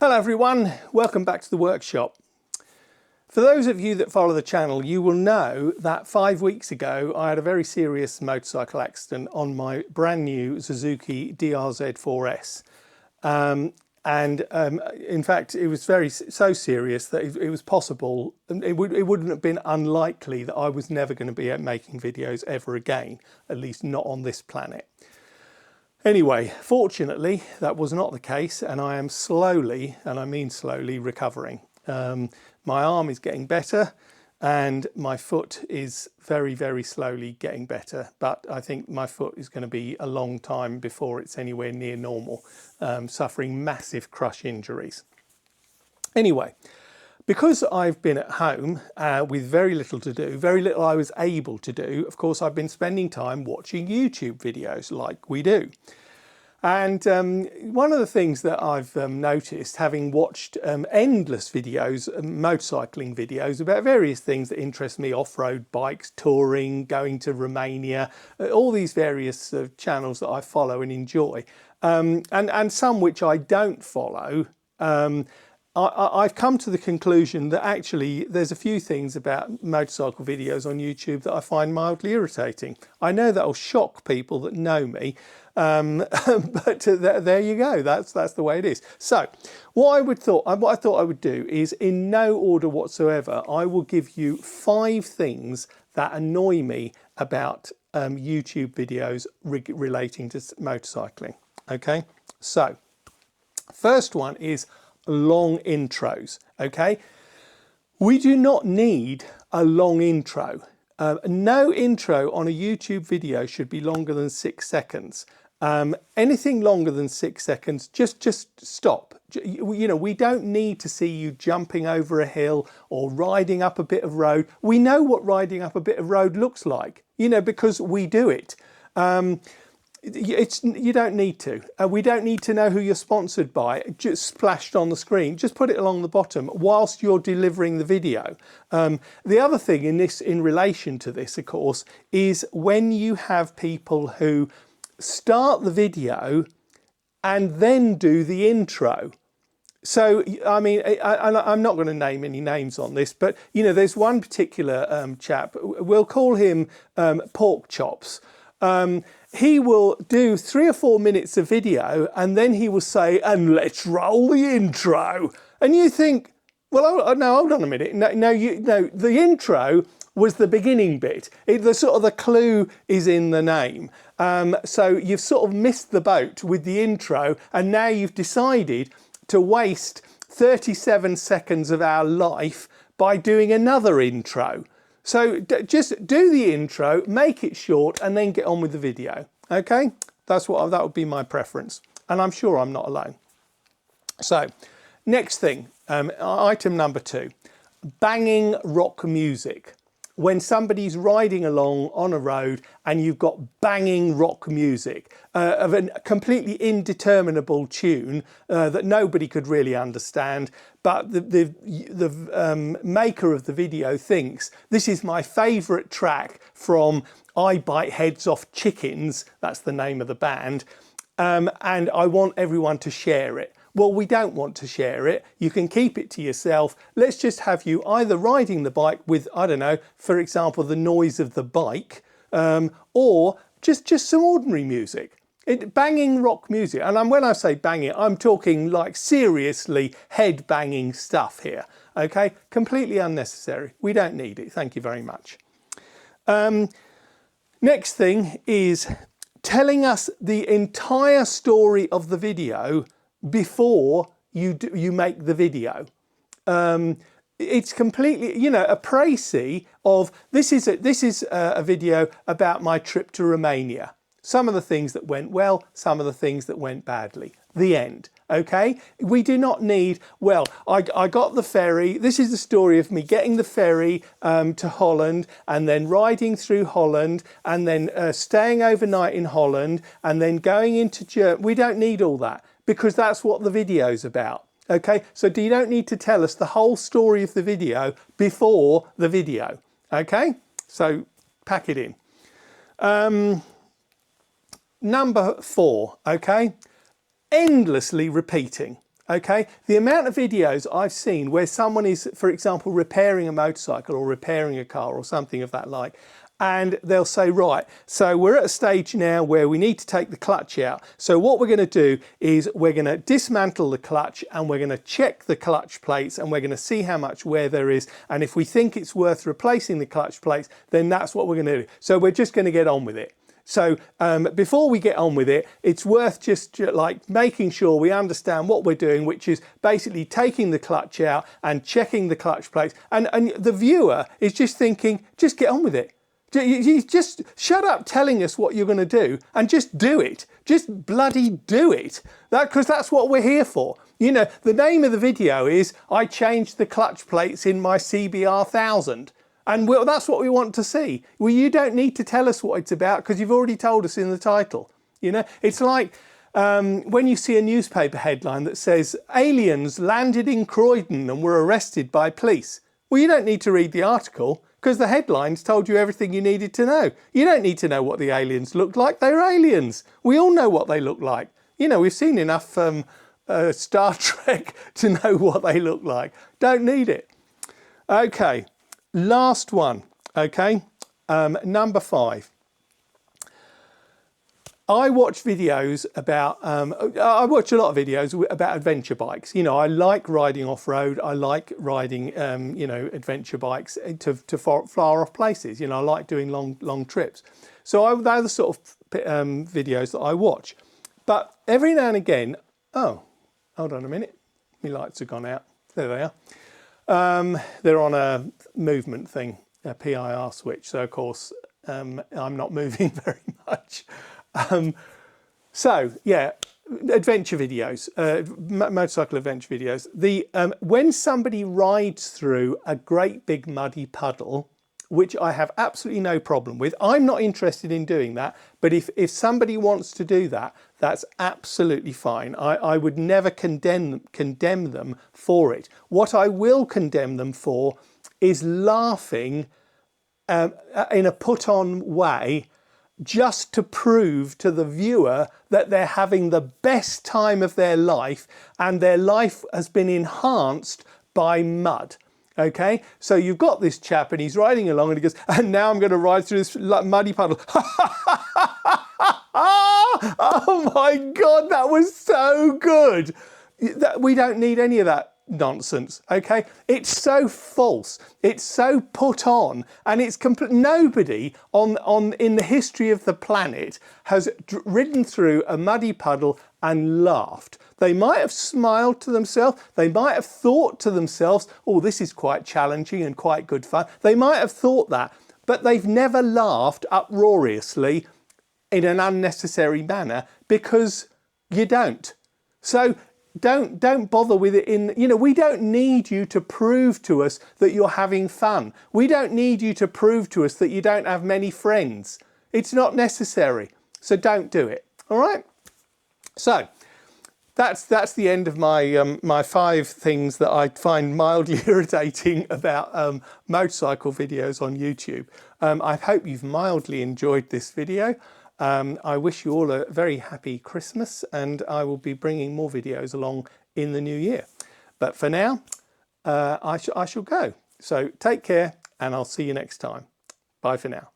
Hello everyone, welcome back to the workshop. For those of you that follow the channel, you will know that 5 weeks ago I had a very serious motorcycle accident on my brand new Suzuki DRZ4S. In fact, it was so serious that it was possible, it wouldn't have been unlikely that I was never going to be making videos ever again, at least not on this planet. Anyway, fortunately, that was not the case, and I am slowly, and I mean slowly, recovering. My arm is getting better, and my foot is very, very slowly getting better. But I think my foot is going to be a long time before it's anywhere near normal, suffering massive crush injuries. Anyway, because I've been at home with very little to do, very little I was able to do, of course I've been spending time watching YouTube videos like we do. And one of the things that I've noticed, having watched endless videos, motorcycling videos about various things that interest me, off-road bikes, touring, going to Romania, all these various channels that I follow and enjoy, and some which I don't follow, I've come to the conclusion that actually there's a few things about motorcycle videos on YouTube that I find mildly irritating. I know that'll shock people that know me, but there you go. That's the way it is. So what I thought I would do is, in no order whatsoever, I will give you 5 things that annoy me about YouTube videos relating to motorcycling. Okay, so first one is long intros. Okay, we do not need a long intro. No intro on a YouTube video should be longer than 6 seconds. Anything longer than 6 seconds, just stop. You know, we don't need to see you jumping over a hill or riding up a bit of road. We know what riding up a bit of road looks like, you know, because we do it. You don't need to. We don't need to know who you're sponsored by, just splashed on the screen. Just put it along the bottom whilst you're delivering the video. The other thing in relation to this, of course, is when you have people who start the video and then do the intro. So, I mean, I'm not going to name any names on this, but, you know, there's one particular chap, we'll call him Pork Chops. He will do 3 or 4 minutes of video and then he will say, and let's roll the intro. And you think, well, no, hold on a minute. No, the intro was the beginning bit. The clue is in the name. So you've sort of missed the boat with the intro, and now you've decided to waste 37 seconds of our life by doing another intro. So just do the intro, make it short, and then get on with the video. Okay, that would be my preference, and I'm sure I'm not alone. So, next thing, item number 2, banging rock music. When somebody's riding along on a road and you've got banging rock music of a completely indeterminable tune that nobody could really understand, but the maker of the video thinks this is my favourite track from I Bite Heads Off Chickens, that's the name of the band, and I want everyone to share it. Well, we don't want to share it. You can keep it to yourself. Let's just have you either riding the bike with, I don't know, for example, the noise of the bike, or just some ordinary music. Banging rock music. And when I say banging, I'm talking like seriously head-banging stuff here. Okay? Completely unnecessary. We don't need it. Thank you very much. Next thing is telling us the entire story of the video before you make the video. It's completely, you know, a précis of this is a video about my trip to Romania. Some of the things that went well, some of the things that went badly. The end. Okay, we do not need, well, I got the ferry. This is the story of me getting the ferry to Holland, and then riding through Holland, and then staying overnight in Holland, and then going into Germany. We don't need all that, because that's what the video's about. Okay, so you don't need to tell us the whole story of the video before the video. Okay, so pack it in. Number 4, okay, endlessly repeating. Okay, the amount of videos I've seen where someone is, for example, repairing a motorcycle or repairing a car or something of that like, and they'll say, right, so we're at a stage now where we need to take the clutch out. So what we're going to do is we're going to dismantle the clutch and we're going to check the clutch plates and we're going to see how much wear there is. And if we think it's worth replacing the clutch plates, then that's what we're going to do. So we're just going to get on with it. So before we get on with it, it's worth just like making sure we understand what we're doing, which is basically taking the clutch out and checking the clutch plates. And the viewer is just thinking, just get on with it. You just shut up telling us what you're going to do and just do it. Just bloody do it. Because that's what we're here for. You know, the name of the video is I changed the clutch plates in my CBR 1000. And that's what we want to see. Well, you don't need to tell us what it's about because you've already told us in the title. You know, it's like when you see a newspaper headline that says aliens landed in Croydon and were arrested by police. Well, you don't need to read the article because the headlines told you everything you needed to know. You don't need to know what the aliens looked like. They're aliens. We all know what they look like. You know, we've seen enough Star Trek to know what they look like. Don't need it. Okay. Last one, okay, number 5. I watch videos about, I watch a lot of videos about adventure bikes. You know, I like riding off-road. I like riding, you know, adventure bikes to far off places. You know, I like doing long trips. So they're the sort of videos that I watch. But every now and again, oh, hold on a minute. My lights have gone out. There they are. They're on a movement thing, a PIR switch. So of course, I'm not moving very much. So yeah, adventure videos, motorcycle adventure videos. When somebody rides through a great big muddy puddle, which I have absolutely no problem with. I'm not interested in doing that, but if somebody wants to do that, that's absolutely fine. I would never condemn them for it. What I will condemn them for is laughing in a put-on way just to prove to the viewer that they're having the best time of their life and their life has been enhanced by mud. Okay, so you've got this chap and he's riding along and he goes, and now I'm going to ride through this muddy puddle. Oh my God, that was so good. We don't need any of that nonsense. Okay, it's so false, it's so put on, and it's nobody in the history of the planet has ridden through a muddy puddle and laughed. They might have smiled to themselves, they might have thought to themselves, oh, this is quite challenging and quite good fun. They might have thought that, but they've never laughed uproariously in an unnecessary manner because you don't. So don't bother with it you know, we don't need you to prove to us that you're having fun. We don't need you to prove to us that you don't have many friends. It's not necessary. So don't do it. All right? So that's the end of my my 5 things that I find mildly irritating about motorcycle videos on YouTube. I hope you've mildly enjoyed this video. I wish you all a very happy Christmas, and I will be bringing more videos along in the new year. But for now, I shall go. So take care, and I'll see you next time. Bye for now.